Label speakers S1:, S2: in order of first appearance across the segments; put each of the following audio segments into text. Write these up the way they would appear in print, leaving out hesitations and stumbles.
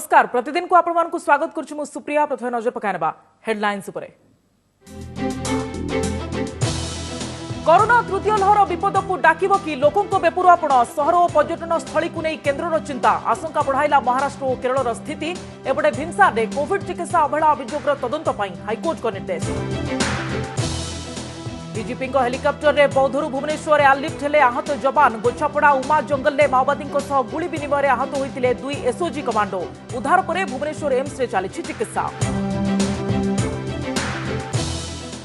S1: नमस्कार प्रतिदिन को आपण मानकु स्वागत करछु मु सुप्रिया। प्रथमे नजर पकाइबा हेडलाइंस उपरे। कोरोना तृतीय लहर विपद को डाकिब कि लोकों बेपुरापण सहर और पर्यटन स्थली को नहीं केन्द्र चिंता आशंका बढ़ाइला महाराष्ट्र और केरल स्थिति। एपटे भिनसारे कोविड चिकित्सा अवहेला अभियोग तदंत हाइकोर्ट का निर्देश। डीजीपी हेलिकप्टर रे बौद्धरू भुवनेश्वर एयरलिफ्ट हेले आहत जवान। गोछापड़ा उमा जंगल में माओवादी गुली विनिमय आहत होते 2 एसओजी कमांडो। उद्धार पर भुवनेश्वर एम्स रे चली चिकित्सा।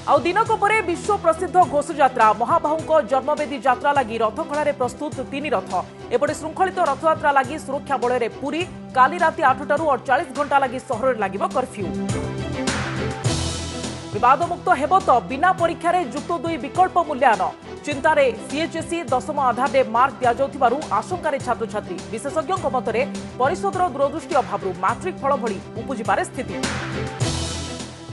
S1: आउ दिनक परे विश्व प्रसिद्ध घोषयात्रा महाबाहु जन्मवेदी यात्रा लगी रथखड़ा प्रस्तुत 3 रथ। एपटे श्रृंखलित रथयात्रा लगी सुरक्षा बल में पूरी काली राति 8 टारू 48 घंटा लगी सहर में लगिब कर्फ्यू। विवादमुक्त हेब तो बिना परीक्षा युक्त 2 विकल्प मूल्यांकन चिंतार सीएचएसई 10th आधार में मार्क दिजाऊ आशंकार छात्र छात्री। विशेषज्ञों मतरे परिषदर दूरदृष्टि अभाव मैट्रिक फल भली उपजिबार स्थिति।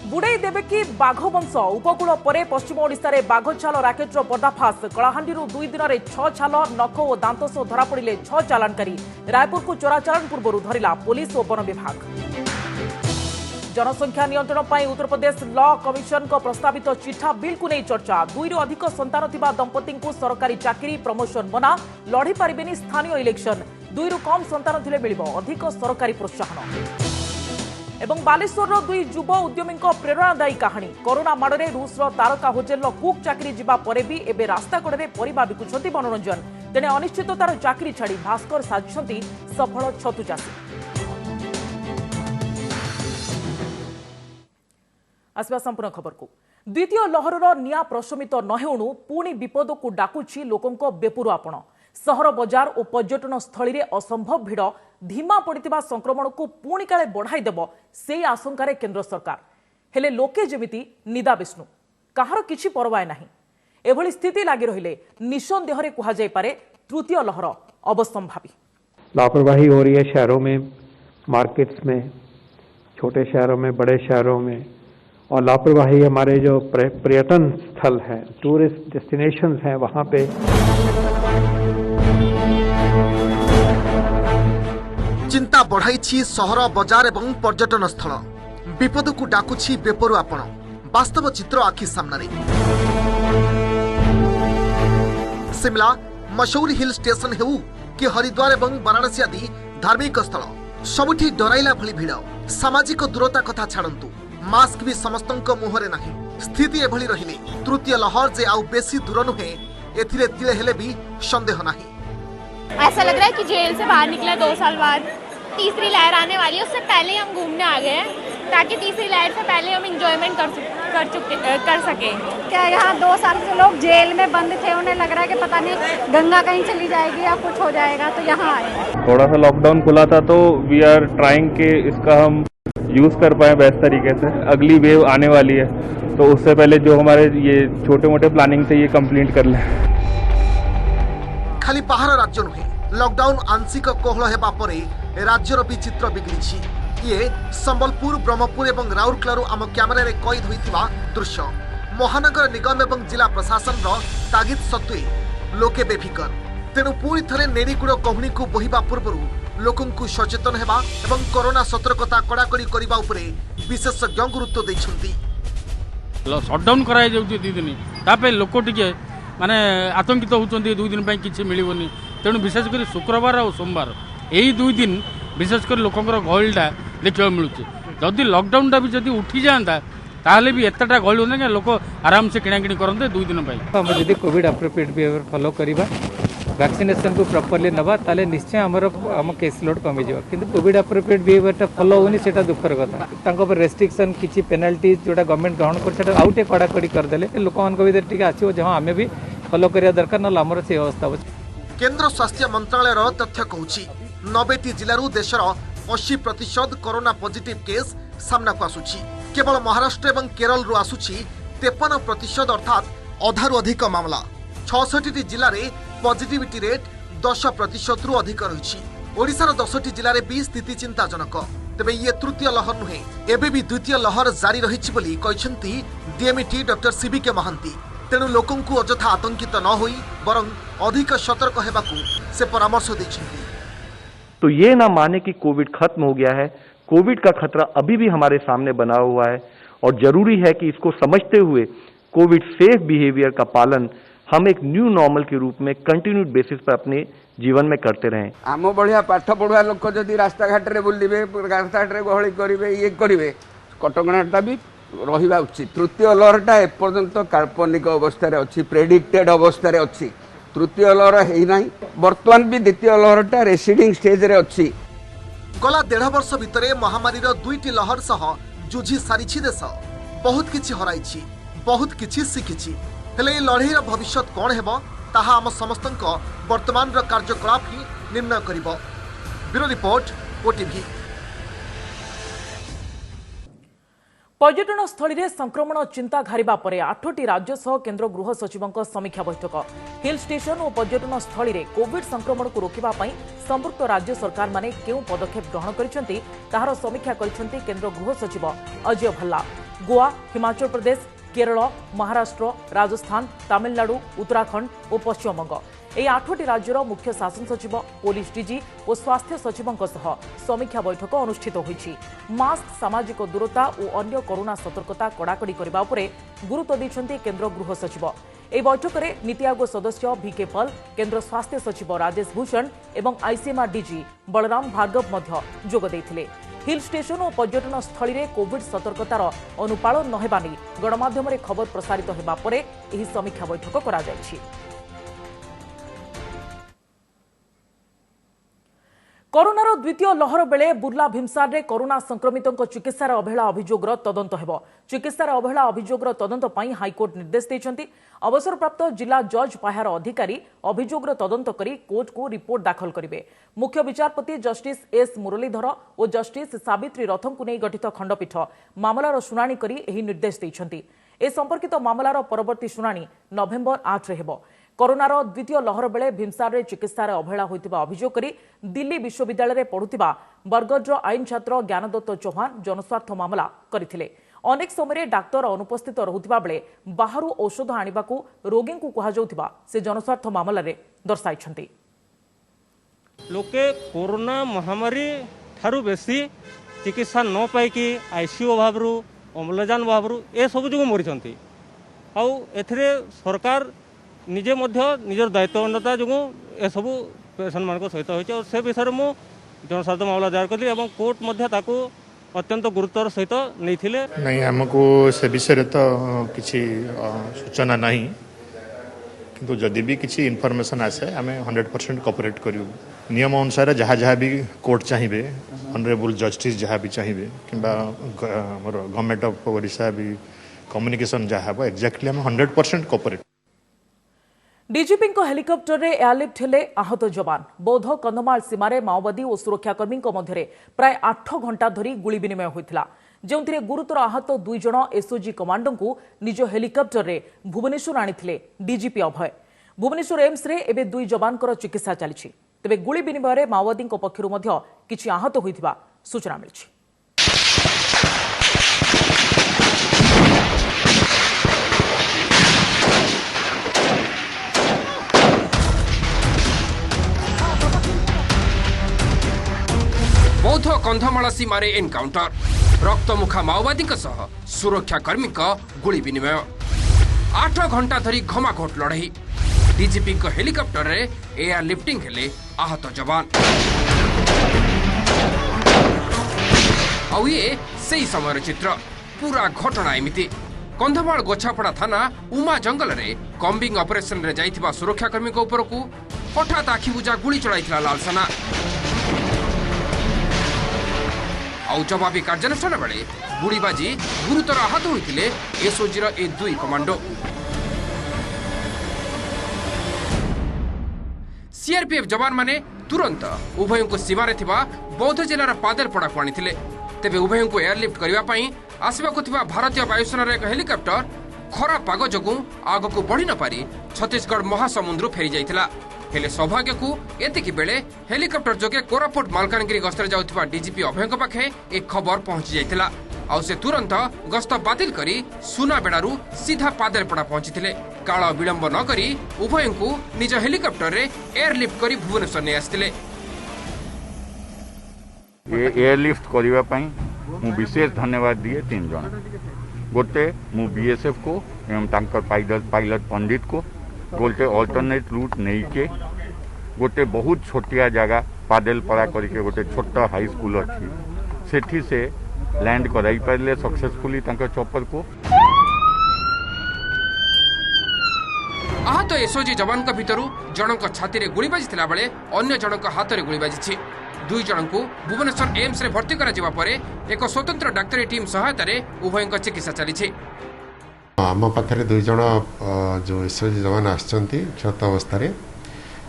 S1: बुड़ाई देवे कि बाघ वंश उपकूल पर पश्चिम ओडिशा रे बाघ छाल राकेटर पर्दाफाश। कलाहांडी 2 दिन में 6 छाल नख और दांत सह धरा पड़े 6 चालाणकारी। रायपुर को चोराचालाण पूर्व धरिला पुलिस और वन विभाग। जनसंख्या नियंत्रण पर उत्तर प्रदेश लॉ कमिशन को प्रस्तावित चिठा बिल को नहीं चर्चा। 2 ରୁ अधिक संतान थिबा दंपति को सरकारी चाकरी प्रमोशन मना। लड़ी पारिबेनी स्थानीय इलेक्शन। 2 ରୁ कम संतान थिले मिलिबो अधिक सरकारी प्रोत्साहन। एवं बालेश्वर 2 युव उद्यमी प्रेरणादायी कहानी। कोरोना माड़े रूसर तारका होटेल कुक चाकरी जिबा परे भी एबे रास्ता कड़े परिबा बिकुछंती मनोरंजन। तेणे अनिश्चिततार चाकरी छाड़ी भास्कर साजिछंती सफल छतु चाषी। आसवा संपूर्ण खबर को। द्वितीय लहरर निया प्रशमित नहेणु पुणी विपद को डाकुछि लोकों बेपुरापण। सहर बजार और पर्यटन स्थली रे असंभव भिड़ धीमा पड़िथिबा संक्रमण को पुणी काले बढ़ाई देबो से आशंकार केंद्र सरकार। हेले लोके जेमिति निदा विष्णु कहार किछि परवाय नाही। एभली स्थिति लागि रहिले निसंदेह रे कुहा जाय पारे तृतीय लहर अवसंभावी।
S2: लापरवाही हो रही है शहरों में, मार्केट्स में, छोटे शहरों में, बड़े शहरों में, और लापरवाही हमारे जो पर्यटन स्थल है, टूरिस्ट डेस्टिनेशंस हैं, वहां पे
S3: चिंता बढ़ाई सहर बजार एवं पर्यटन स्थल। विपद को डाकुछि बेपरुआपण। वास्तव चित्र आखि सामने। शिमला मशौरी हिल स्टेशन हेउ कि हरिद्वार एवं वाराणसी आदि धार्मिक स्थल सबुठी डराइला भली भिड़। सामाजिक दूरता कथा छाड़ंतु, मास्क भी समस्तंक मुहरे नहीं। स्थिति एभली रहिले तृतीय लहर जे आउ बेसी दूर नुहे एथिरे तिले हेले भी संदेह नहीं।
S4: ऐसा लग रहा है कि जेल से बाहर निकला 2 साल बाद तीसरी लहर आने वाली है। उससे पहले हम घूमने आ गए हैं ताकि तीसरी लहर से पहले हम एंजॉयमेंट कर सके।
S5: क्या यहाँ 2 साल से लोग जेल में बंद थे, उन्हें लग रहा है कि पता नहीं गंगा कहीं चली जाएगी या कुछ हो जाएगा, तो यहाँ आए।
S6: थोड़ा सा लॉकडाउन खुला था तो वी आर ट्राइंग के इसका हम यूज कर पाए बेस्ट तरीके से। अगली वेव आने वाली है तो उससे पहले जो हमारे ये छोटे मोटे प्लानिंग थे ये कंप्लीट कर लें।
S3: खाली बाहर राज्य नुहे लॉकडाउन आंशिक कोहल हेबा परे राज्यर भी चित्र बिगड़ी। ये संबलपुर, ब्रह्मपुर एवं राउरकेला आम कैमेरा रे कैद होइथिबा दृश्य। महानगर निगम एवं जिला प्रशासन तागिद सत्वे लोके बेफिकर। तेणु पुणी थरे नेरीगुड़ कहूनी को बहिबा पूर्व लोकों को सचेतन हेबा एवं कोरोना सतर्कता कड़ाकड़ी करबा उपरे विशेषज्ञ गुरुत्व दैछंती।
S7: शटडाउन कराई जाउछि 2 दिन तापे लोक टिके माने आतंकित होउछंती 2 दिन पई किछि मिलिबोनी। तेणु विशेषकर शुक्रवार और सोमवार यही 2 दिन विशेषकर लोकंकर गहळीटा देखा मिलूँ। जदि लॉकडाउनटा भी जदि उठी जाता ताहले भी एतटा गहळी होना कि लोक आराम से किणाकिणी करते 2 दिन पई।
S8: हम जदि कोविड अप्रोप्रिएट बिहेवियर फॉलो करिबा, वैक्सीनेशन को प्रॉपर्ली नबा, ताले निश्चय आम केस लोड कमी जाव। किंतु कोविड अप्रोप्रिएट बिहेवियर फॉलो होनी सेटा दुखर कथा। तांको पर रेस्ट्रिक्शन किछि पेनाल्टी जोटा गवर्नमेंट ग्रहण कर सेटा आउटे कड़ाकड़ी कर देले लोक मान को भीतर टिके आछो जहां हमें भी फॉलो करिया दरकार न हमर से अवस्था हो।
S3: केंद्र स्वास्थ्य मंत्रालय तथ्य कहूछि 90टी जिल्लारू देशर 80% कोरोना पॉजिटिव केस सामना को आसुछि। केवल महाराष्ट्र एवं केरल रु आसुछि 53% अर्थात अधारू अधिक मामला। 66टी जिल्ला रे पॉजिटिविटी रेट 10% रु अधिक रही। ओडिशार 10टी जिल्ला रे भी स्थिति चिंताजनक। तेबे ये तृतीय लहर नुहे, एबे भी द्वितीय लहर जारी रही बोली कहछंती डीएमईटी डॉक्टर सीबीके महांती। तेणु लोकों को अजथा आतंकित न होई बरं अधिक सतर्क हेबाकू से परामर्श दैछंती।
S9: तो ये ना माने कि कोविड खत्म हो गया है। कोविड का खतरा अभी भी हमारे सामने बना हुआ है और जरूरी है कि इसको समझते हुए कोविड सेफ बिहेवियर का पालन हम एक न्यू नॉर्मल के रूप में कंटिन्यूड बेसिस पर अपने जीवन में करते रहें।
S10: आम बढ़िया पाठ पढ़ुआ लोक जदि रास्ता घाट रे बुलबे रास्ता घाट रे गहली करिवे ये करिवे कटकणाटा भी रहिबा उचित। तृतीय लहरटा एपर्यंत काल्पनिक अवस्था रे अछि, प्रेडिक्टेड अवस्था रे अछि। तृतीय लहर हेई नाही, वर्तमान भी द्वितीय लहरटा रेसिडिंग स्टेज रे अछि।
S3: गला 1.5 वर्ष भितरे महामारीर 2टी लहर सह जुझी सारिछि देश। बहुत किछि हराइछि, बहुत किछि शिखिछि। हेले ए लड़ाईर भविष्य कौन हेबो ताहा आम समस्तक वर्तमान कार्यकलाप ही निर्णय करिबो। Bureau report OTV.
S1: पर्यटन स्थली रे संक्रमण चिंता घारिबा परे 8टी राज्य सह केंद्र गृह सचिवंक समीक्षा बैठक। हिल स्टेशन और पर्यटन स्थली रे कोविड संक्रमण को रोकिबा पई संपुक्त राज्य सरकार माने केउ पदक्षेप ग्रहण करिसेंती ताहार समीक्षा करिसेंती केंद्र गृह सचिव अजय भल्ला। गोवा, हिमाचल प्रदेश, केरल, महाराष्ट्र, राजस्थान, तमिलनाडु, उत्तराखंड और पश्चिमबंग এই 8টি রাজ্যর মুখ্য শাসন সচিব, পুলিশ ডিজি ও স্বাস্থ্য সচিবଙ୍କ সহ সমীক্ষা বৈঠক অনুষ্ঠিত হয়েছে। মাস্ক, সামাজিক দূরতা ও অন্য করোনা সতর্কতা কড়াকড়ি করা উপরে গুরুত্ব দিয়েছেন কেন্দ্র গৃহ সচিব। এই বৈঠকরে নীতি আয়োগ সদস্য ভিকে পল, কেন্দ্র স্বাস্থ্য সচিব রাজেশ ভূষণ এবং আইসিএমআর ডিজি বলরাম ভার্গব মধ্য যোগ ଦେଇଥିଲେ। हिल स्टेशन और पर्यटन स्थली रे कोविड सतर्कतार अनुपालन न हेबा नै गणमाध्यम रे खबर प्रसारित हेबा परे एही समीक्षा बैठक करा जायछि। कोरोनार द्वितीय लहर बेले बुर्ला भीमसार रे कोरोना संक्रमितों चिकित्सार अवहेला अभियोगर तदंत हेबो। चिकित्सार अवहेला अभियोगर तदंत पई हाईकोर्ट निर्देश दैछंती। अवसरप्राप्त जिला जज पाहर अधिकारी अभियोगर तदंत करी कोर्ट को रिपोर्ट दाखल करिवे। मुख्य विचारपति जस्टिस एस मुरलीधर और जस्टिस सावित्री रथम को नहीं गठित खंडपीठ मामलार शुणाणी करी एही निर्देश दैछंती। ए संपर्कित मामलार परवर्ती शुणाणी नवेम्बर 8 रे हेबो। कोरोनार द्वितीय लहर बेले भीमसार रे चिकित्सार अवहेला होइतिबा अभियोग करी दिल्ली विश्वविद्यालय रे पढुतिबा बरगढ़ आईन छात्र ज्ञानदत्त चौहान जनस्वार्थ मामला करथिले। अनेक समय डाक्तर अनुपस्थित रहुतिबा बेले बाहरु औषध आनिबाकू रोगी को कहा जाउतिबा से जनस्वार्थ मामला रे दर्शाइछंती।
S11: लोके कोरोना महामारी थारु बेसी चिकित्सा न पाइकी आईसीयू अभाव अम्लजान अभाव ए सब जो मरीचंती। आउ एथिरे सरकार निजे मध्य निजर दायित्वहीनता जो ए सब पेशेंट मान सहित होइछ और से विषय में जनस्वार्थ मामला दायर कली और कोर्ट मध्य ताकू अत्यंत गुरुत्वर सहित नहीं
S12: हमको से विषय तो किसी सूचना नहीं किंतु जदि भी किसी इनफॉरमेशन आसे आम 100% कोऑपरेट करू। नियम अनुसार जहाँ जहाँ भी कोर्ट चाहिए ऑनरेबल जस्टिस जहाँ भी चाहिए कि गवर्नमेंट ऑफ ओडिशा भी कम्युनिकेशन जहाँ हम एक्जाक्टली आम 100% कोऑपरेट।
S1: डीजीपी हेलिकप्टर रे एयरलिफ्ट हेले आहत जवान। बौद्ध कंधमाल सीमारे माओवादी और सुरक्षाकर्मी मध्य प्राय 8 घंटा धरी गुली विनिमय होता जो गुरुतर आहत 2 जन एसओजी कमांडो को निज हेलिकप्टर रे भुवनेश्वर आनी डीजीपी अभय। भुवनेश्वर एम्स रे एबे 2 जवानकर चिकित्सा चली। तेबे गुली विनिमय माओवादी पक्षरु मध्य किछि आहत होइथिबा सूचना मिलछि।
S13: बौद्ध कंधमाल सीमारे एनकाउंटर रक्तमुखा माओवादी सुरक्षाकर्मी गुली विनिमय 8 घंटा धरी घमाघोट लड़ाई। डीजीपी हेलिकप्टर रे एयर लिफ्टिंग हेले आहत जवान। ये सही समय चित्र पूरा घटना एमिति कंधमाल गोछापड़ा थाना उमा जंगल रे कॉम्बिंग ऑपरेशन रे जाइथिबा सुरक्षाकर्मी उपरकू हठात आखिबुझा गुली चलाइथिला लालसेना। जवाबी कार्यानुष्ठान बेले गुड़ी बाजी गुरुतर आहत होते एसओजीर ए 2 कमांडो। सीआरपीएफ जवान माने तुरंत उभय को सीमारे थिबा बौद्ध जिलार पादेलपड़ा को आनी तेबे उभय को एयरलिफ्ट करने आसवाक भारतीय वायुसेनार एक हेलिकप्टर खराब पाग जोगु आग को बढ़ी न पारी छत्तीसगढ़ महासमुद्र फेरी जाइथिला। हेले सौभाग्य को एतिकी बेले हेलिकप्टर जोगे कोरापुट मालकानगिरी गस्तर जाउथिबा डीजीपी अभय पाखे एक खबर पहुंची जाइथिला। आउ से तुरंत गस्त बातिल करी सुनाबेड़ारू सीधा पादेलपड़ा पहुंचीथिले। काल विलंब न करी उभय को निज हेलिकप्टर रे एयरलिफ्ट करी भुवनेश्वर ने आस्थिले।
S14: ये एयरलिफ्ट करने मु विशेष धन्यवाद दिए 3 जन गोटे मु बीएसएफ को एवं तांकर पायलट पंडित को गोटे अल्टरनेट रूट नहीं के गोटे बहुत छोटिया जगह पादेल पड़ा करके गोटे छोट हाई स्कूल अच्छी सेठी से लैंड कराई पारे सक्सेसफुली चॉपर को।
S13: आहत एसओजी जवान भितर जनक छाती गुली बाजी बेले अन्य जनक हाथ में गुली बाजी 2 जन को भुवनेश्वर एम्स रे भर्ती करा जिबा परे एक स्वतंत्र डाक्तरी टीम सहायता रे उभयक चिकित्सा चली।
S15: आम पाखे 2 जन जो एसओजी जवान आछंती क्षत अवस्था रे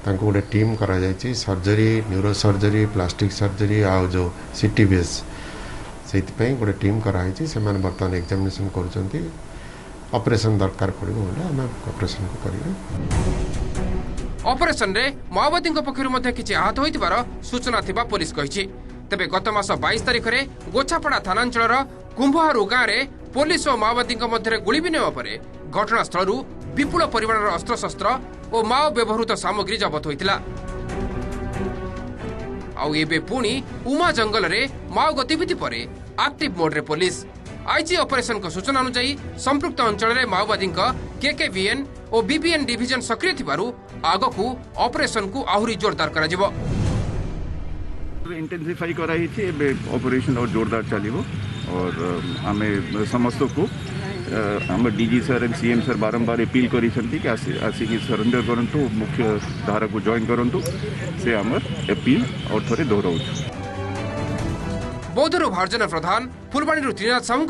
S15: तांको गोटे टीम करा जायछि surgery neuro surgery plastic surgery आ जो सीटीबीएस सेति गोटे टीम करा से बर्तमान एग्जामिनेशन करुँच ऑपरेशन दरकार पड़ो आम ऑपरेशन को करेंगे।
S13: ऑपरेशन रे माओवादी पक्षर किसी आहत होइतिबार सूचना थिबा पुलिस कहिछि। तेबे गत मास 22 तारिख रे गोछापड़ा थानांचलर कुंभहारू गाँव में पुलिस और माओवादी मध्य गुली विनिमय पर घटनास्थल विपुल परिमाणर अस्त्रशस्त्र और माओ व्यवहृत सामग्री जबत होइतिला। आउ एबे पुणी उमा जंगल रे माओ गतिविधि पर एक्टिव मोड रे पुलिस आईजी ऑपरेशन को सूचना अनुसार संपृक्त अंचल रे माओवादी केकेवीएन और बीबीएन डिविजन सक्रिय थिबारु आग को ऑपरेशन को आहुरी जोरदार करा जिवो।
S14: इंटेंसिफाई कराई थी ऑपरेशन और जोरदार चलिवो और आमे समस्त को आम DG sir and CM sir बारंबार अपील करी कि आसिक सरेंडर करंतु मुख्य धारा को जॉइन करंतु से आमर अपील और थोड़े दोहराऊ।
S13: बौद्धरू भारजन प्रधान फुलबाणी त्रिनाथ साहू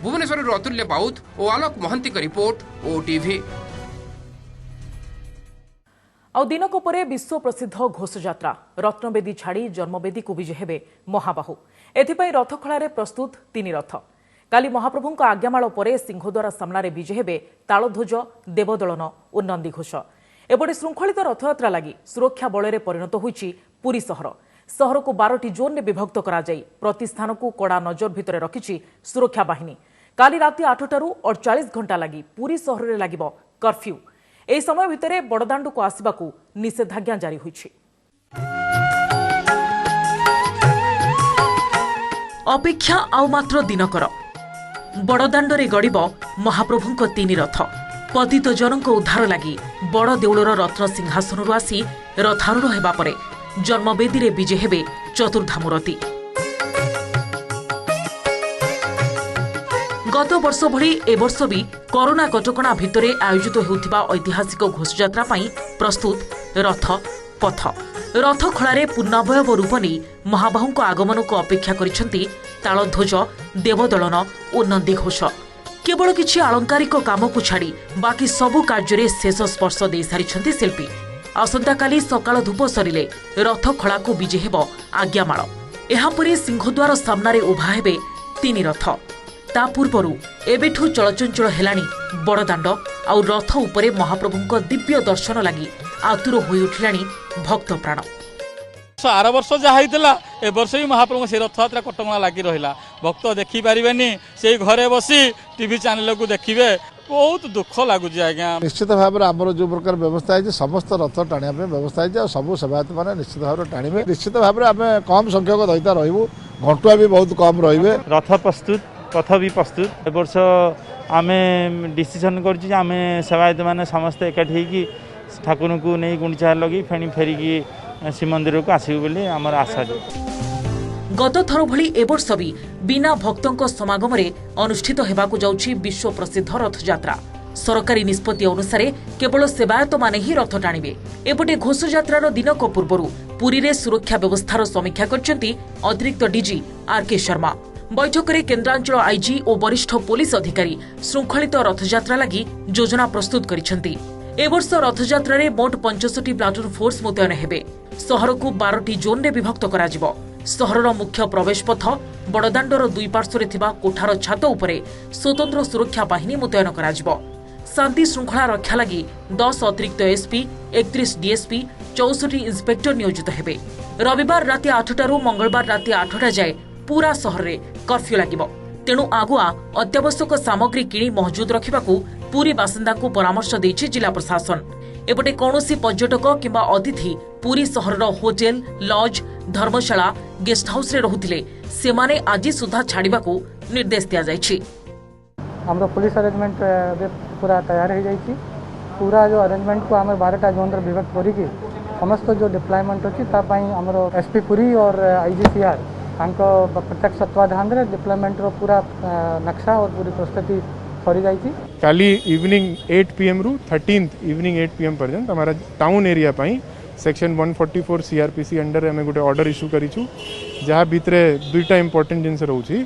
S13: भुवनेश्वर अतुल्य बाउत और आलोक महंती का रिपोर्ट ओटीवी।
S1: आउ दिनक परे विश्व प्रसिद्ध घोषयात्रा रत्नवेदी छाड़ी जन्मवेदी को विजे हेबे महाबाहु एथिपाई रथखଳାରେ प्रस्तुत 3 रथ काली महाप्रभुଙ୍କ आज्ञामाଳ परे सिंहद्वार सामनारे विजे हेबे तालध्वज देवदलन और नंदीघोष। एबडे श्रृंखलित रथयात्रा लागि सुरक्षा बलरे परिणत होईछि पुरी शहर को 12टी जोन में विभक्त करा जाई प्रति स्थान को कड़ा नजर भितर रखिछि सुरक्षा बाहिनी। काली राति 8टारू 48 घंटा लगी पुरी शहर रे लागिबो कर्फ्यू। एही समय भितर बड़दाण्ड को आसबाकू निषेधाज्ञा जारी होईछि। अपेक्षा आउ मात्र दिनकर बड़दाण्डरे गड़िबो महाप्रभुଙ୍କ 3 रथ पतित जनक उद्धार लगी बड़ देउलर रत्न सिंहासनरू आसी रथारूढ़ हेबा परे जन्मवेदी रे विजे हेबे चतुर्धामूर्ति। गत वर्ष भली ए वर्ष भी कोरोना कटकणा भितरे आयोजित हेउथिबा ऐतिहासिक घोषयात्रा पई प्रस्तुत रथ पथ रथखଳାରେ पूर्णावयव रूप नहीं महाबाहुଙ୍କ आगमन को अपेक्षा करिसेंती तालध्वज देवदलन और नंदीघोष। केवल किछि आलंकारिक काम को छाड़ी बाकी सबु कार्य शेष स्पर्श दे सारिसेंती शिल्पी। आसंताकाली सकाळ धूप सरिले रथखଳା को विजे हेब आज्ञामाळ। एहापरे सिंहद्वार सामनारे उभा हेबे 3 रथ। ता पूर्वरु एबेठू चलचंचल हेलाणी बड़दाण्ड आउ रथ उपरे महाप्रभुଙ୍କ दिव्य दर्शन लगी आतुर होई उठिलाणी भक्त प्राण।
S16: आर वर्ष जहाँ होता ए वर्ष भी महाप्रभु से रथयात्रा कटकणा लगी रहा भक्त देखी पारे से घरे बसी टीवी चैनल को देखिए बहुत दुख लगुच। आज्ञा
S17: निश्चित भाव में आम जो प्रकार व्यवस्था है समस्त रथ टाणिया व्यवस्था है सब सेवायत मैंने निश्चित भाव में टाणिबे। निश्चित भाव में आम कम संख्यक दईता रही घंटुआ भी बहुत कम रे
S18: रथ प्रस्तुत पथ भी प्रस्तुत ए वर्ष आम डिसीजन करें सेवायत मैंने समस्त एकाठी ठाकुर को नहीं गुंडीचा लगी फेणी फेरिकी श्रीमंदिर को आसबू बोली आमर आशा।
S1: गत थर भली ए वर्ष भी बिना भक्तों समागम रे अनुष्ठित हेबाकु जाउछि विश्व प्रसिद्ध रथयात्रा। सरकारी निष्पत्ति अनुसार केवल सेवायत माने ही रथ टाणिबे। एपटे घोषयात्रार दिनक पूर्वरु पुरी रे सुरक्षा व्यवस्थार समीक्षा करछन्ती अतिरिक्त डीजी आरके शर्मा। बैठक में केन्द्रांचल आईजी और वरिष्ठ पुलिस अधिकारी श्रृंखलित रथयात्रा लगी योजना प्रस्तुत करिसेंती। ए वर्ष रथयात्रा रे मोट 65 प्लाटून फोर्स मुतयन हेबे। शहर को 12टी जोन रे विभक्त करा जिवो। शहरर मुख्य प्रवेश पथ बड़दाण्डर 2 पार्श्व रे थिबा कोठार छात उपरे स्वतंत्र सुरक्षा बाहिनी मुतयन करा जिवो। शांति श्रृंखला रक्षा लगी 10 अतिरिक्त एसपी 31 डीएसपी 64 इंस्पेक्टर नियोजित हेबे। रविवार राति 8टारू मंगलवार राति 8टा जाए पूरा शहर रे कर्फ्यू लागिबो। तेणु आगुआ अत्यावश्यक सामग्री किणी महजूद रखिबाकू पूरी बासिंदा को परामर्श देछि जिला प्रशासन। एपटे कौनसी पर्यटक किंबा अतिथि पूरी शहरर होटेल लॉज धर्मशाला गेस्ट हाउस रे रहुथिले सेमाने आज सुधा छाड़िबा को निर्देश दिया जायछि।
S19: हमरो पुलिस अरेंजमेंट पूरा तैयार हो जाइछि। पूरा जो अरेंजमेंट को आम 12टा जोन विभक्त करिकी समस्त जो डिप्लॉयमेंट अच्छी हमरो एसपी पुरी और आईजीसीआर प्रत्यक्ष तत्वाधान रे डिप्लॉयमेंट रो पूरा नक्शा और पूरी प्रस्तुति सरी जाइछि।
S20: काली इवनिंग 8 PM रु 13th इवनिंग 8 PM पर्यंत हमारा town area pi section 144 CrPC under आम गोटे ऑर्डर इश्यू करिछु जहाँ भितरे दुईटा इंपोर्टेंट जिनस रोची।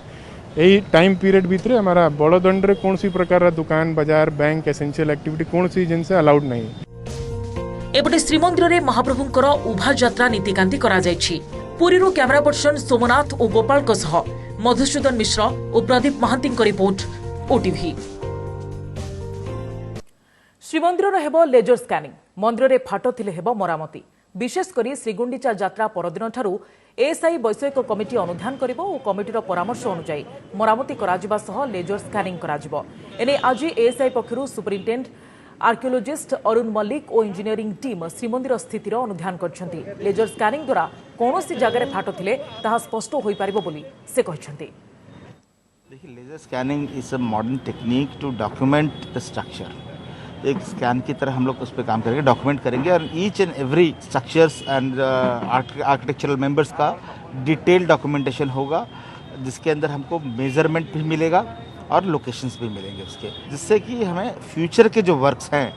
S20: यही टाइम पीरियड भितरे हमारा बड़दंड रे कौन सी प्रकार दुकान बाजार बैंक एसेंशियल एक्टिविटी कौन सी जिनस अलाउड नहीं।
S1: एपटे श्रीमंदिर रे महाप्रभुंकर उभा यात्रा नीतिकांति करा जायछि। पुरीरो कैमरा पर्सन सोमनाथ और गोपाल को सह मधुसूदन मिश्र और प्रदीप महांती रिपोर्ट ओटीवी। श्रीमंदिर हेबो लेजर स्कैनिंग, मंदिर रे फाटो थिले हेबो मरामती। विशेषकर श्रीगुंडीचा यात्रा परदिन ठारू एएसआई वैषयिक कमिटी अनुधान करिबो और कमिटीर परामर्श अनुसार मरामती कराजिबा सह लेजर स्कैनिंग कराजिबो। एने आज एएसआई पक्षरु सुपरिटेंडेंट आर्कियोलॉजिस्ट अरुण मल्लिक और इंजीनियरिंग टीम श्रीमंदिर स्थितिर अनुधान करछन्ती। लेजर स्कैनिंग द्वारा कोनोसी जगह फाटो थिले ताहा स्पष्ट होई पारिबो बोली से कहछन्ती।
S21: देखिए, laser scanning is a modern technique to document the structure. एक स्कैन की तरह हम लोग उस पर काम करेंगे, डॉक्यूमेंट करेंगे और each and every structures and architectural members का डिटेल डॉक्यूमेंटेशन होगा, जिसके अंदर हमको मेजरमेंट भी मिलेगा और लोकेशंस भी मिलेंगे उसके, जिससे कि हमें फ्यूचर के जो वर्क्स हैं,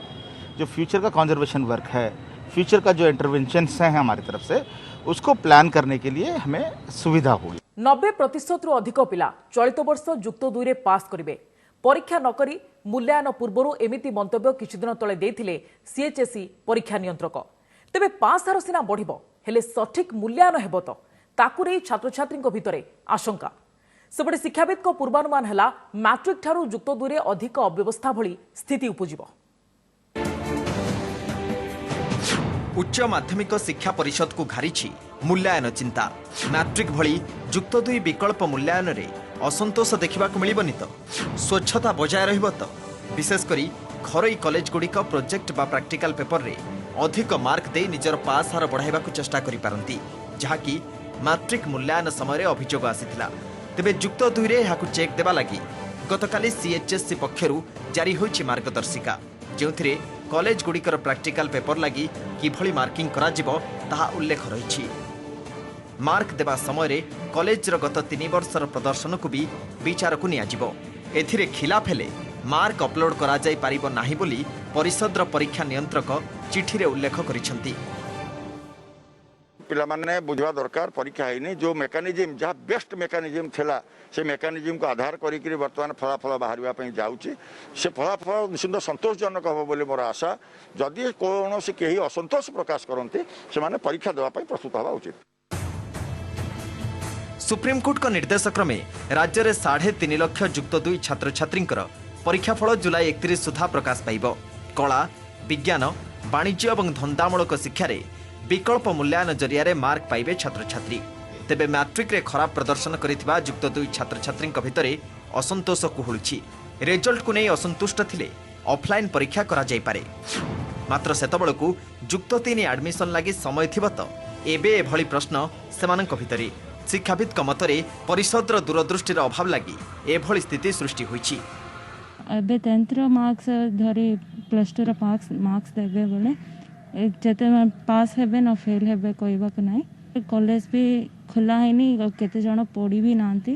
S21: जो फ्यूचर का कंजर्वेशन वर्क है, फ्यूचर का जो इंटरवेंशंस हैं हमारी तरफ से, उसको प्लान करने के लिए हमें सुविधा होगी।
S1: 90% अधिक पिला चलित वर्ष युक्त 2 रे पास करिवे। परीक्षा नकरी मूल्यांकन पूर्व एमिति मंतव्य किछि दिन तले देथिले सीएचएसई परीक्षा नियंत्रक। तेबे पास हार सिना बढ़िबो, हेले सठिक मूल्यांकन हेबो तो ताकु रे छात्र छात्रीक भितरे आशंका। सेपटे शिक्षाविद को पूर्वानुमान है मैट्रिक ठारू युक्त 2 रे अधिक अव्यवस्था भली स्थिति उपजिबो।
S22: उच्च माध्यमिक शिक्षा परिषद को घारिछि मूल्यांकन चिंता। मैट्रिक भली युक्त 2 विकल्प मूल्यांकन रे असंतोष देखा मिलबनी तो स्वच्छता बजाय रहिबो तो विशेषकरी घरोई कॉलेज गुड़िक प्रोजेक्ट बा प्रैक्टिकल पेपर रे अधिक मार्क दे निजर पास हार बढ़ाइबा चेष्टा करि पारंती, जहाँकि मैट्रिक मूल्यांकन समय अभियोग आसीथिला। तेबे युक्त 2 रे हाकु चेक देबा लागि गतकाली सीएचएससी पक्षरु जारी होइछि मार्गदर्शिका, जेउथिरे कॉलेज गुड़िकर प्रैक्टिकल पेपर लागि किभली मार्किंग करा जिवो ताहा उल्लेख रहिछि। मार्क देवा समय कॉलेज गत 3 वर्षर प्रदर्शन को भी विचार को नियाजिबो। एथिरे खिलाफ हेले मार्क अपलोड करा जाई पारिबो नाही बोली परिषदर परीक्षा नियंत्रक चिठी रे उल्लेख करिसेंती।
S14: पिला माने बुझवा दरकार परीक्षा हैनी जो मेकानिज्म जहाँ बेस्ट मेकानिज्म थिला से मेकानिज्म को आधार करी वर्तमान फलाफल बाहर पे जाऊँगी से फलाफल निश्चित संतोषजनक हम बोली मोर आशा। जदि कौन से कहीं असंतोष प्रकाश करते से माने परीक्षा देवाई प्रस्तुत हवा उचित।
S22: सुप्रीमकोर्ट का निर्देश क्रमे राज्य में 3.5 लाख युक्त 2 छात्र छात्री परीक्षाफल जुलाई 31 सुधा प्रकाश पाइब। कला विज्ञान वाणिज्य और धंदामूलक शिक्षा विकल्प मूल्यांकन जरिया मार्क पाइबे छात्र छात्री। तेबे मैट्रिक रे खराब प्रदर्शन करिथिबा युक्त 2 छात्र छात्री भितरे असंतोष कुहुलुछि। रिजल्ट को नहीं असंतुष्ट थिले ऑफलाइन परीक्षा करा जाई पारे, मात्र सेतबेलकु युक्त 3 एडमिशन लागि समय थिबो तो एबे एभली प्रश्न सेमानक भितरे। शिक्षाविद मतरे परिषदर दूरदृष्टिर अभाव लगी एभली स्थिति सृष्टि होइछि।
S23: एबे 10th मार्क्स धरे प्लस 2 मार्क्स देबे बोले जते पास हेबे न फेल हेबे कहबा को नाही। कॉलेज भी खुला हैनी, केते जण पढ़ी भी नांती,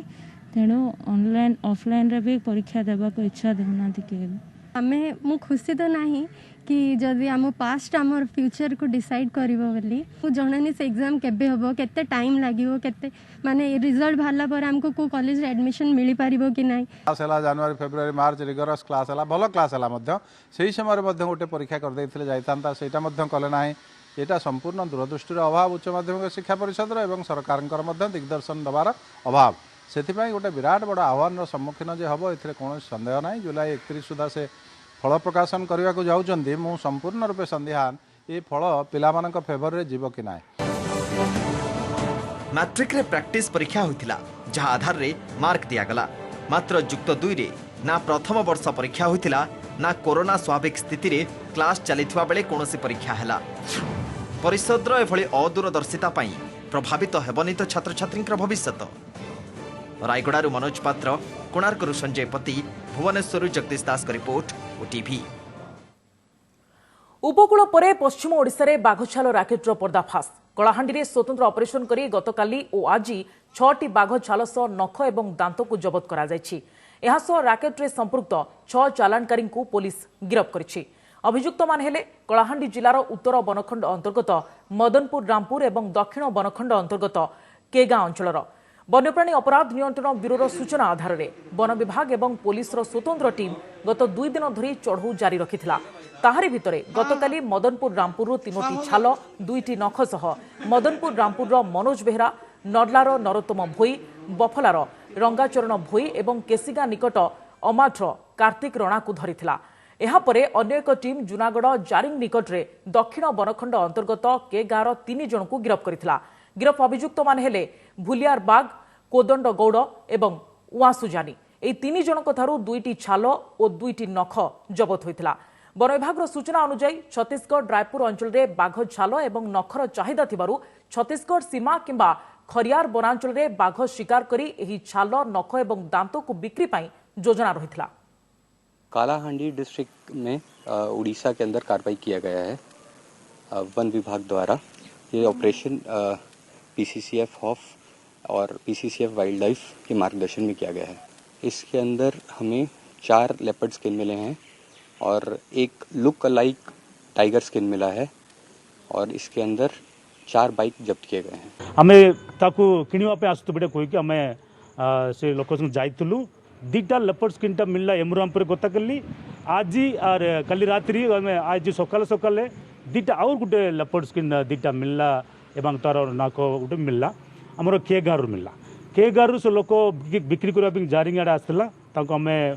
S23: तेणु ऑनलाइन ऑफलाइन रे भी परीक्षा देबा को इच्छा देउनांती के।
S24: हमें मु खुशी तो नहीं कि जदि आम पास्ट आम फ्यूचर को डिसाइड करिवो बोली मु जननी से एग्जाम केबे होबो, केते टाइम लागिवो, केते माने रिजल्ट भाला पर हमको को कॉलेज रे एडमिशन मिली पारिबो कि नाही।
S25: क्लास हला जनवरी फेब्रुआरी मार्च रिगरस क्लास हला, भलो क्लास हला मध्य सेही समय मध्य गोटे परीक्षा कर देथिले जाइतांता, सेटा मध्य कले नाही। एटा संपूर्ण दूरदृष्टिर अभाव उच्च माध्यमिक शिक्षा परिषद एवं सरकारंकर मध्य दिग्दर्शन दबार अभाव। सेथिपाई गोटे विराट बड़ आह्वान सम्मुखीन जे हबो एथिरे कोनो संदेह नाही। जुलाई 31 सुधा से फल प्रकाशन करने को जाऊँगी, मु संपूर्ण रूपे संदेहान ये फल पिलामानक फेवर रे जीव कि नाय।
S22: मैट्रिक रे प्रैक्टिस परीक्षा होइतिला जहाँ आधार रे मार्क दियागला, मात्र युक्त 2 रे ना प्रथम वर्ष परीक्षा होइतिला ना कोरोना स्वाभाविक स्थिति रे क्लास चलिथिबा बेले कोनोसी परीक्षा हैला। परिषदर एभली अदूरदर्शिता पई प्रभावित हेबनी तो छात्र छात्री भविष्य। रायगड़ारू मनोज पात्र, कोणार्करू संजय पति, भुवनेश्वर जगदीश दास का रिपोर्ट ओटीवी।
S1: उपकूल परे पश्चिम ओडिशा रे बाघछाल राकेटर पर्दाफाश। कलाहांडी स्वतंत्र ऑपरेशन करी गतकाली और आज 6टी बाघछाल सह नख एवं दांत को जबत करा जायछि। एहा सह राकेट रे संपृक्त 6 चालाणकारी को पुलिस गिरफ्त करिछि। अभियुक्त मान हेले कलाहांडी जिलार उत्तर बनखंड अंतर्गत मदनपुर रामपुर एवं दक्षिण बनखंड अंतर्गत केगां अंचलर। वन्यप्राणी अपराध नियंत्रण ब्यूरोर सूचना आधार में वन विभाग एवं पुलिस स्वतंत्र टीम गत 2 दिन धरी चढ़ऊ जारी रखिथिला। ताहारी भितरे गतकाली मदनपुर रामपुर 3टी छाल 2टी नख सह मदनपुर रामपुर मनोज बेहरा, नर्लार नरोत्तम भोई, बफलार रंगाचरण भोई एवं केसिगा निकट अमाठर कार्तिक रणा को धरिथिला। एहापरे अन्य एक टीम जुनागढ़ जारिंग निकट रे दक्षिण बनखंड अंतर्गत के गाँवर 3 जन को गिरफ्त करिथिला। गिरफ अभियुक्त मान हेले भुलियार बाग, कोदंड गौड़ एवं उआसुजानी। एई 3 जनक थारु 2टी छाल और 2टी नख जबत होइथिला। वन विभाग सूचना अनुसार छत्तीसगढ़ रायपुर अंचल में बाघ छाल और नखर चाहिदा थिबारु छत्तीसगढ़ सीमा किंबा खरियार वनांचल में बाघ शिकार करी एही छाल, नख एवं दांत को बिक्री पाई योजना रहिथिला।
S2: कालाहांडी डिस्ट्रिक्ट में उड़ीसा के अंदर कार्रवाई किया गया है। वन विभाग द्वारा ये ऑपरेशन पीसीसीएफ हॉफ और पीसीसीएफ वाइल्ड लाइफ के मार्गदर्शन में किया गया है। इसके अंदर हमें 4 लेपर्ड स्किन मिले हैं और एक लुक अलाइक टाइगर स्किन मिला है और इसके अंदर 4 बाइक जब्त किए गए हैं।
S18: हमें ताकू किणवा पे आसु बेटे कोई हमें से लोकेशन जाइतलु 2टा लेपर्ड स्किनटा मिलला एमुरामपुर गतकाली आज और कल रात्रि हमें आज सकाल सकाल 2टा और गोटे लेपर्ड स्किन 2टा मिलला एवं तार नाक गोटे मिलला आमर के गाँव मिलला। के गाँव से लोक बिक्री करने जारिंग आड़े आसला हमें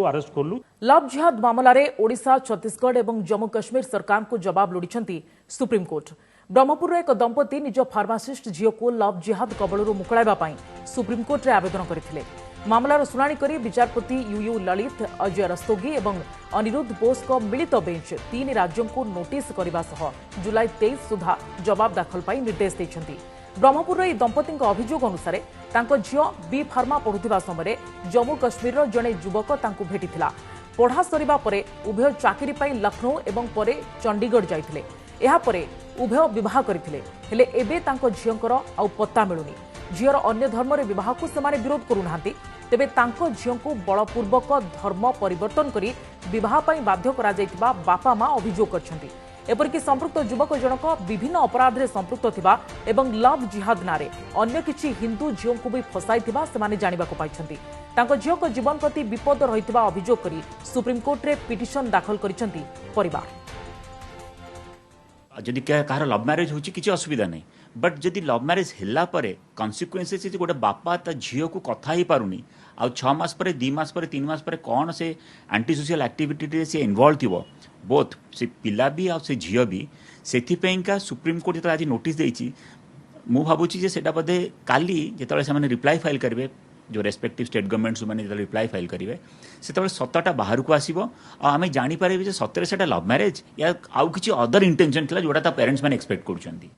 S18: अरेस्ट कलु।
S1: लव जिहाद मामला रे ओडिशा, छत्तीसगढ़ एवं जम्मू कश्मीर सरकार को जवाब लोड़िछंती सुप्रीमकोर्ट। ब्रह्मपुर एक दंपति निज फार्मासिस्ट झील को लव जिहाद कबलरू मुकुड़ाइबा पई सुप्रीमकोर्ट रे आवेदन करथिले। मामलार शुणाणी करी विचारपति यूयू ललित, अजय रस्तोगी एवं अनिरुद्ध बोस को मिलित बेंच 3 राज्यों को नोटिस करने सह जुलाई 23 सुधा जवाब दाखल पाई निर्देश देछंती। ब्रह्मपुर दंपति अभियोग अनुसार झील बी फार्मा पढ़ुवा समय जम्मू कश्मीर जड़े युवक भेटिथिला। पढ़ा सरिबा परे उभय चाकरी पाई लखनऊ एवं परे चंडीगढ़ जाइथिले। एहा परे उभय विवाह करथिले। हेले एबे तांको झियंकर आउ पत्ता मिलुनी। झियर अन्य धर्म रे विवाह को सेमाने विरोध करूनाहांती, तेबे तांको झियों को बलपूर्वक धर्म परिवर्तन करी विवाह पाई बाध्य करा जाइतिबा बापा मां अभियोग करछंती। एपरिक संपृक्त युवक जनक विभिन्न अपराध में संपृक्त थिबा एवं लव जिहाद नारे अन्य किछि हिंदू झियों को भी फसाइथिबा सेमाने जानिबाको पाइछंती। तांको झियो को जीवन प्रति विपद रहितिबा अभियोग करी सुप्रीमकोर्ट रे पिटिशन दाखल करिसंती परिवार।
S4: जदि कहार लव मैरेज होची किसी असुविधा नहीं, बट जदि लव मैरेज हैला परे कन्सिक्वेंसेस गोटे बापा ता झील को कथा ही पारुनी आ 6 मास पर 2 मास पर 3 मास पर कौन से एंटी सोशल एक्टिविटी से इन्वॉल्व थी बोथ से पिला भी आ से झील भी से सुप्रीमकोर्ट जो आज नोटिस देती मु भावुची सेटा बोधे काली जो से रिप्लाई फाइल करेंगे जो रेस्पेक्टिव स्टेट गवर्नमेंट्स मैंने जो रिप्लाई फाइल करेंगे से सतटा बाहर को आसो आम जापर सतरे से लव मैरेज या आउ किसी अदर इंटेंशन था जोटा पेरेंट्स मैंने एक्सपेक्ट कर।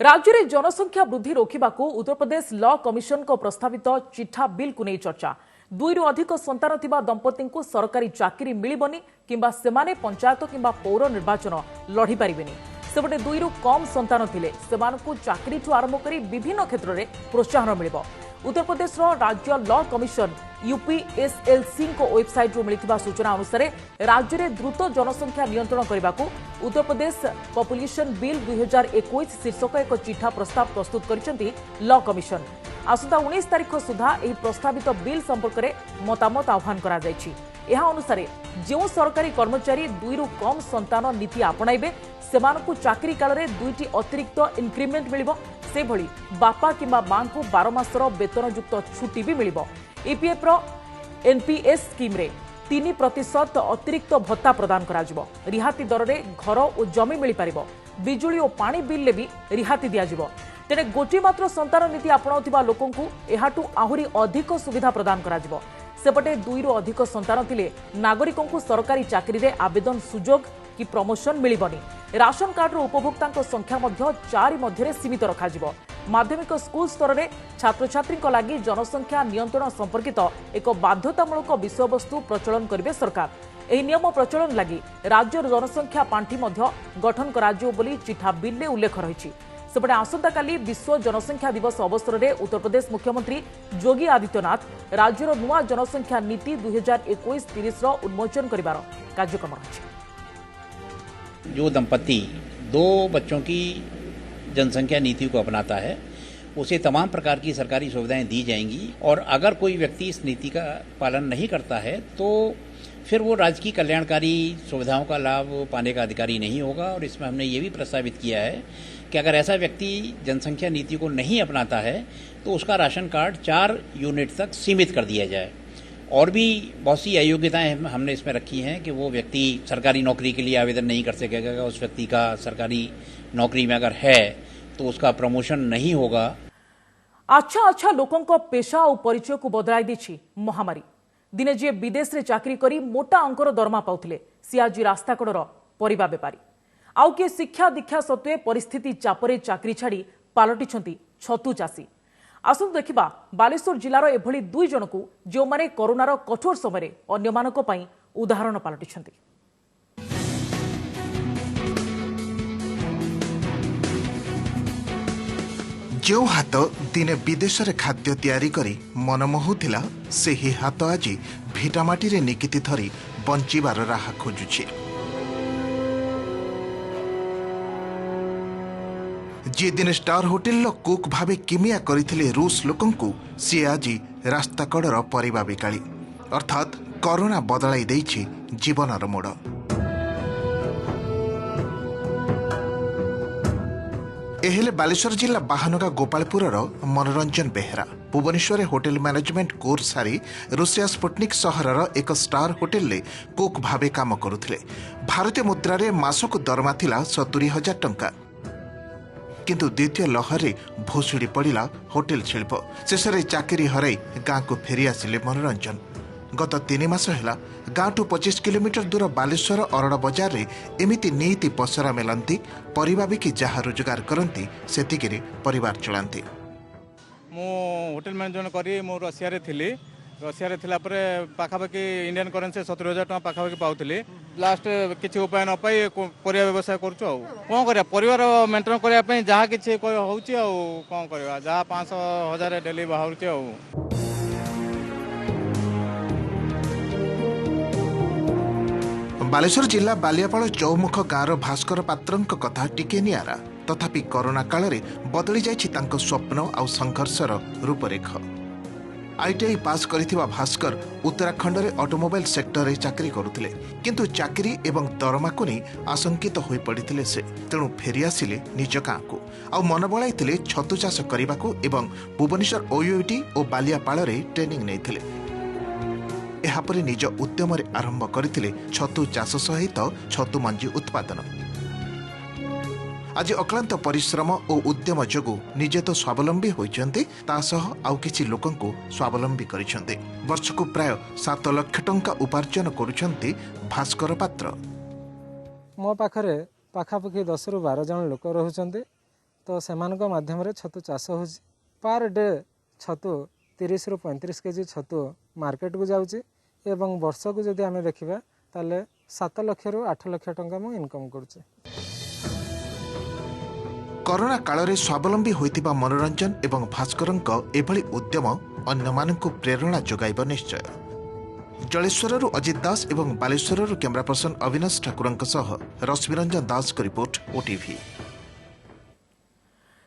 S1: राज्य में जनसंख्या वृद्धि रोकने को उत्तर प्रदेश लॉ कमिशन को प्रस्तावित चिठा बिल को नहीं चर्चा। 2 अधिक संतान थिबा दंपति को सरकारी चाकरी मिलिबनी किंबा सेमाने पंचायत किंबा पौर निर्वाचन लड़ी पारिबेनी। सेपटे 2 कम संतान थिले सेमानकु चाकरी आरंभ करी विभिन्न क्षेत्र में प्रोत्साहन मिलिबो। उत्तर प्रदेश राज्य लॉ कमिशन यूपीएसएलसी को वेबसाइट मिलता सूचना अनुसार राज्य में द्रुत जनसंख्या नियंत्रण करने को उत्तर प्रदेश पॉपुलेशन बिल 2021 शीर्षक एक चिठा प्रस्ताव प्रस्तुत कर लॉ कमिशन। आसंता 19 तारीख सुधा यह प्रस्तावित बिल संपर्क में मतामत आह्वान करा जायछि। यह अनुसार जो सरकारी कर्मचारी 2 कम संतान नीति आपणाइबे सेमानकु चाकरी काल में 2टी अतिरिक्त इनक्रिमेंट मिलिबो। से भली बापा किंबा मां को 12 मासर वेतनयुक्त छुट्टी भी मिलिबो। ईपीएफ रो एनपीएस स्कीम रे 3% अतिरिक्त भत्ता प्रदान करा जिवो। रिहाती दर रे घर और जमी मिल पारिबो। बिजुली और पानी बिल ले भी रिहाती दिया जिवो। तेने गोटी मात्र संतान नीति आपणाउथिबा लोकंकु एहाटु आहुरी अधिक सुविधा प्रदान करा जिवो। सेपटे 2 अधिक संतान थिले नागरिकों सरकारी चाकरी रे आवेदन सुजोग कि प्रमोशन मिलिबनी। राशन कार्ड उपभोक्ता संख्या 4 मध्य सीमित रखाजिबो। माध्यमिक स्कूल स्तर में छात्र छात्री लगी जनसंख्या नियंत्रण संपर्कित एक बाध्यतामूलक विषयवस्तु प्रचलन करेंगे सरकार। यह नियम प्रचलन लगी राज्य जनसंख्या पांठी गठन कराजियो बोली चिठा बिल में उल्लेख रही। सेपटे आसंताकाली विश्व जनसंख्या दिवस अवसर में उत्तर प्रदेश मुख्यमंत्री योगी आदित्यनाथ राज्यर नुआ जनसंख्या नीति 2021-30 उन्मोचन करिवार कार्यक्रम रही।
S5: जो दंपति 2 बच्चों की जनसंख्या नीति को अपनाता है उसे तमाम प्रकार की सरकारी सुविधाएं दी जाएंगी और अगर कोई व्यक्ति इस नीति का पालन नहीं करता है तो फिर वो राज्य की कल्याणकारी सुविधाओं का लाभ पाने का अधिकारी नहीं होगा। और इसमें हमने ये भी प्रस्तावित किया है कि अगर ऐसा व्यक्ति जनसंख्या नीति को नहीं अपनाता है तो उसका राशन कार्ड 4 यूनिट तक सीमित कर दिया जाए। और भी बहुत सी अयोग्यताएं हमने इसमें रखी हैं कि वो व्यक्ति सरकारी नौकरी के लिए आवेदन नहीं कर सकेगा। उस व्यक्ति का सरकारी नौकरी में अगर है तो उसका प्रमोशन नहीं होगा।
S1: अच्छा लोकों पेशा और परिचय को बदलाई दी महामारी। दिने जी विदेश रे चाकरी करी मोटा अंकर दरमा पाउथिले सी आज रास्ताकड़र परिबा बेपारी। आउ किए शिक्षा दीक्षा सत्वे परिस्थिति चापरे चाकरी छाड़ी पालटिछंती छतु चाषी। आसु देखिबा बालेश्वर जिलार एभली 2 जन को जो माने कोरोनार कठोर समय अन्यमानक पई उदाहरण पालटिछंती।
S6: जो हाथ दिने विदेश रे खाद्य तैयारी करी मनमोहुथिला सेही हाथ आज भिटामाटी रे निकिति धरी बंचिबार राह खोजुछि। जे दिन स्टार होटेल कुक भावे किमिया करथिले रूस लोकंकु सी आज रास्ता कड़र परिबा बिकाली अर्थात कोरोना बदलाई देइछि जीवनर मोड़। एहेले बालेश्वर जिला बाहानगा गोपालपुरर Manoranjan Behera Bhubaneswar hotel management course सारी रूसिया स्पुटनिक सहरर एक स्टार होटेल ले कुक भावे काम करुथिले। भारतीय मुद्रा रे मासक दरमा थिला 70,000 टंका। किंतु द्वितीय लहर भोसुड़ी पड़ा होटेल शिल्प शेष चाकरी हराई गाँ को फेरी आसिले मनोरंजन। गत 3 मास है गाँठू 25 किलोमीटर दूर बालेश्वर अरड़ बजार रे एमिति नीति पसरा मेलती परिबा बिकी जहाँ रोजगार करती सेतिकिरे परिवार चलांती।
S7: मु होटेल मैनेजमेंट करी मु रशिया रे थिली। रशिया रे थिला परे पाखापाखि इंडियन करेन्सी 70,000 टका पाखापाखि पाउथिली। लास्ट किछि उपाय न पाई परिया व्यवसाय करछु। आ कोन करिया परिवार मेंटेन करिया पई जहाँ किछि होउछि आ कोन करिया जहाँ 500,000 डेली बाहरुछि। आ
S6: बालेश्वर जिला बालियापाड़ चौमुख गाँवर भास्कर पात्रंक कथा टिके नियारा तथापि कोरोना काल रे बदली जाइछि तांको स्वप्न आ संघर्षर रूपरेख। आईटीआई पास करिथिबा भास्कर उत्तराखंड रे ऑटोमोबाइल सेक्टर रे चाकरी करुथिले किंतु चाकरी एवं दरमा को नहीं आशंकित होई पड़िथिले से तेणु फेरी आसिले निज गाँ को आ मन बळाइथिले छतु चाष करिबाको एवं भुवनेश्वर ओयूटी और बालियापाड़ रे ट्रेनिंग नैथिले। एहापरे निज उद्यम आरंभ करथिले छतु चाष सहित छतु मंजी उत्पादन। आज अक्लांत परिश्रम और उद्यम जोगु निजे तो स्वावलंबी होइचंती तासह आउ किछि लोकंकु स्वावलंबी करिसंती। वर्षकु प्राय 7 लाख टंका उपार्जन करुछंती भास्कर पात्र।
S8: मो पाखरे पाखापाखि 10 रु 12 जन लोक रहुचंती तो सेमानक माध्यम रे छतु चाष होछि। पर डे छतु 30 रु 35 केजी छतु मार्केट को जाउछि एवं वर्ष को जदि आमे देखिबा ताले 7 लाख रु 8 लाख टंका मो इनकम करूछि।
S6: कोरोना काल रे स्वावलंबी होइतिबा मनोरंजन एवं भास्करंक एभली उद्यम अन्यमानंकु प्रेरणा जोगाइब निश्चय। जलेश्वररु अजित दास एवं बालेश्वररु कैमरा पर्सन अविनाश ठाकुरंक सह रश्मिरंजन दास को रिपोर्ट ओटीवी।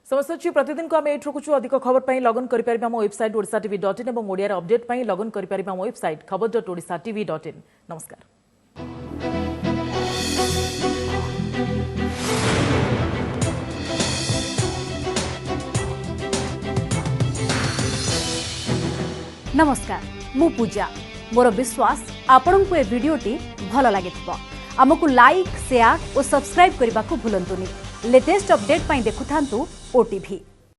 S1: समस्त प्रतिदिन को आम ये रखुचु। अधिक खबर पर लगन कर मो वेबसाइट odisatv.in और ओडिया अपडेट पर लगन कर मो वेबसाइट खबर.odisatv.in। नमस्कार।
S9: नमस्कार मु पूजा मोर विश्वास आपण को ए वीडियोटी भल लगे आमको लाइक शेयर और सब्सक्राइब करने को भूलंतुनी। लेटेस्ट अपडेट पाई देखुथांतु ओटीवी।